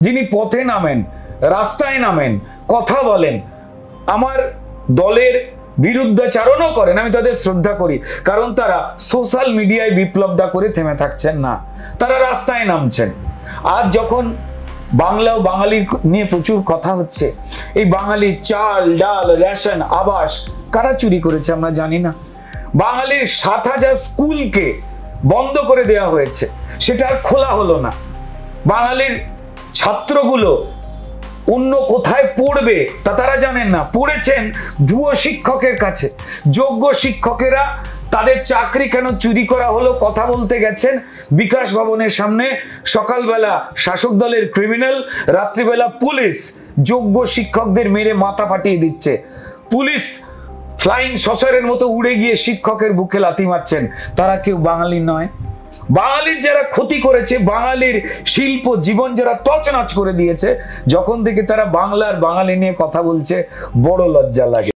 যিনি পথে নামেন, রাস্তায় নামেন, কথা বলেন, আমার দলের বিরুদ্ধাচারণও করেন, আমি তাদের শ্রদ্ধা করি, কারণ তারা সোশ্যাল মিডিয়ায় বিপ্লবটা করে থেমে থাকছেন না, তারা রাস্তায় নামছেন। আজ যখন বাংলা ও বাঙালি নিয়ে প্রচুর কথা হচ্ছে, এই বাঙালি চাল ডাল রেশন আবাস কারা চুরি করেছে আমরা জানি না। বাঙালির 7,000 স্কুলকে বন্ধ করে দেওয়া হয়েছে, সেটা আর খোলা হলো না। বাঙালির ছাত্রগুলো অন্য কোথায় পড়বে তা তারা জানেন না, পড়েছেন ভুয়ো শিক্ষকের কাছে। যোগ্য শিক্ষকেরা তাদের চাকরি কেন চুরি করা হলো কথা বলতে গেছেন বিকাশ ভবনের সামনে। সকালবেলা শাসক দলের ক্রিমিনাল, রাত্রিবেলা পুলিশ যোগ্য শিক্ষকদের মেরে মাথা ফাটিয়ে দিচ্ছে। পুলিশ ফ্লাইং সসারের মতো উড়ে গিয়ে শিক্ষকের বুকে লাথি মারছেন। তারা কেউ বাঙালি নয়। বাঙালির যারা ক্ষতি করেছে, বাঙালির শিল্প জীবন যারা তছনছ করে দিয়েছে, যখন থেকে তারা বাংলার বাঙালি নিয়ে কথা বলছে, বড় লজ্জা লাগে।